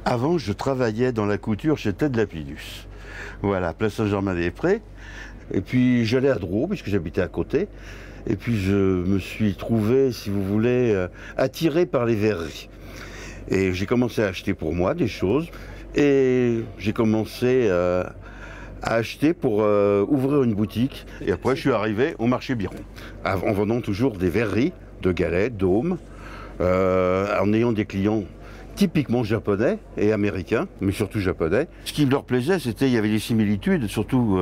Avant, je travaillais dans la couture chez Ted Lapidus. Voilà, place Saint-Germain-des-Prés. Et puis j'allais à Drouot, puisque j'habitais à côté. Et puis je me suis trouvé, si vous voulez, attiré par les verreries. Et j'ai commencé à acheter pour moi des choses. Et j'ai commencé à acheter pour ouvrir une boutique. Et après, je suis arrivé au marché Biron, en vendant toujours des verreries de galets, d'aumes, en ayant des clients typiquement japonais et américains, mais surtout japonais. Ce qui leur plaisait, c'était il y avait des similitudes, surtout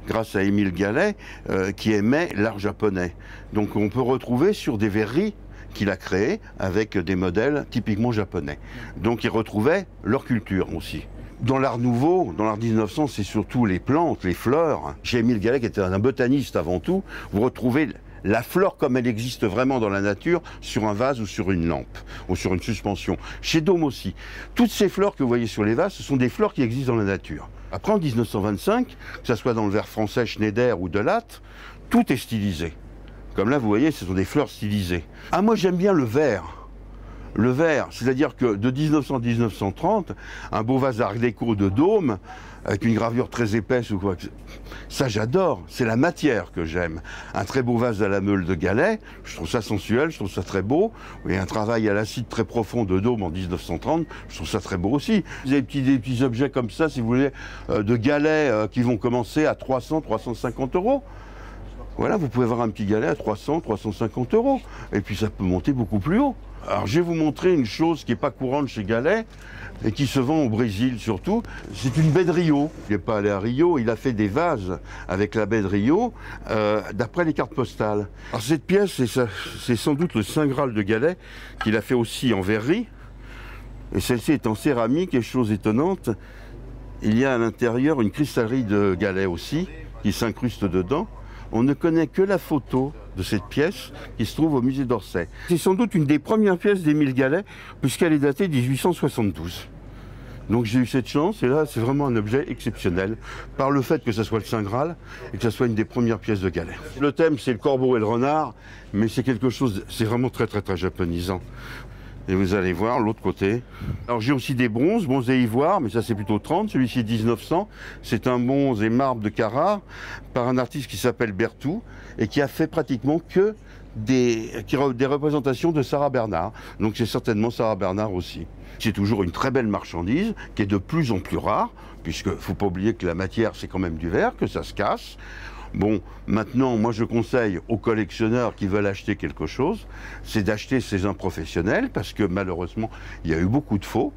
grâce à Émile Gallet, qui aimait l'art japonais. Donc on peut retrouver sur des verreries qu'il a créées avec des modèles typiquement japonais. Donc ils retrouvaient leur culture aussi. Dans l'art nouveau, dans l'art 1900, c'est surtout les plantes, les fleurs. Chez Émile Gallet, qui était un botaniste avant tout, vous retrouvez la fleur comme elle existe vraiment dans la nature, sur un vase ou sur une lampe, ou sur une suspension. Chez Daume aussi. Toutes ces fleurs que vous voyez sur les vases, ce sont des fleurs qui existent dans la nature. Après, en 1925, que ce soit dans le verre français Schneider ou Delatte, tout est stylisé. Comme là, vous voyez, ce sont des fleurs stylisées. Ah, moi, j'aime bien le verre. Le verre, c'est-à-dire que de 1900 à 1930, un beau vase art déco de Daume, avec une gravure très épaisse ou quoi, ça j'adore, c'est la matière que j'aime. Un très beau vase à la meule de Gallet, je trouve ça sensuel, je trouve ça très beau. Et un travail à l'acide très profond de Daume en 1930, je trouve ça très beau aussi. Vous avez des petits objets comme ça, si vous voulez, de Gallet qui vont commencer à 300, 350 euros. Voilà, vous pouvez avoir un petit galet à 300, 350 euros. Et puis ça peut monter beaucoup plus haut. Alors je vais vous montrer une chose qui n'est pas courante chez Gallet et qui se vend au Brésil surtout. C'est une baie de Rio. Il n'est pas allé à Rio, il a fait des vases avec la baie de Rio d'après les cartes postales. Alors cette pièce, c'est sans doute le Saint Graal de Gallet qu'il a fait aussi en verrerie. Et celle-ci est en céramique et chose étonnante, il y a à l'intérieur une cristallerie de Gallet aussi qui s'incruste dedans. On ne connaît que la photo de cette pièce qui se trouve au musée d'Orsay. C'est sans doute une des premières pièces d'Émile Gallet, puisqu'elle est datée de 1872. Donc j'ai eu cette chance, et là c'est vraiment un objet exceptionnel, par le fait que ce soit le Saint Graal, et que ce soit une des premières pièces de Gallet. Le thème c'est le corbeau et le renard, mais c'est quelque chose, c'est vraiment très japonisant. Et vous allez voir l'autre côté. Alors j'ai aussi des bronzes et ivoire, mais ça c'est plutôt 30, celui-ci est 1900. C'est un bronze et marbre de Carrare par un artiste qui s'appelle Berthoud et qui a fait pratiquement que des représentations de Sarah Bernard. Donc c'est certainement Sarah Bernard aussi. C'est toujours une très belle marchandise qui est de plus en plus rare, puisque faut pas oublier que la matière c'est quand même du verre, que ça se casse. Bon, maintenant, moi je conseille aux collectionneurs qui veulent acheter quelque chose, c'est d'acheter chez un professionnel, parce que malheureusement, il y a eu beaucoup de faux.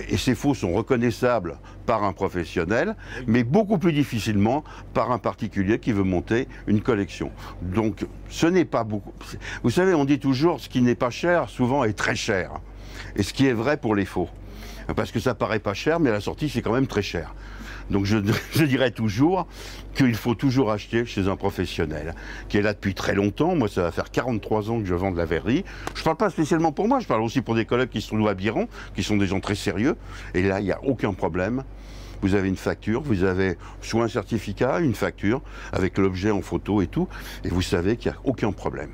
Et ces faux sont reconnaissables par un professionnel, mais beaucoup plus difficilement par un particulier qui veut monter une collection. Donc, ce n'est pas beaucoup. Vous savez, on dit toujours, ce qui n'est pas cher, souvent est très cher. Et ce qui est vrai pour les faux. Parce que ça paraît pas cher, mais à la sortie, c'est quand même très cher. Donc je dirais toujours qu'il faut toujours acheter chez un professionnel qui est là depuis très longtemps. Moi, ça va faire 43 ans que je vends de la verrerie. Je ne parle pas spécialement pour moi, je parle aussi pour des collègues qui se trouvent à Biron, qui sont des gens très sérieux. Et là, il n'y a aucun problème. Vous avez une facture, vous avez soit un certificat, une facture, avec l'objet en photo et tout, et vous savez qu'il n'y a aucun problème.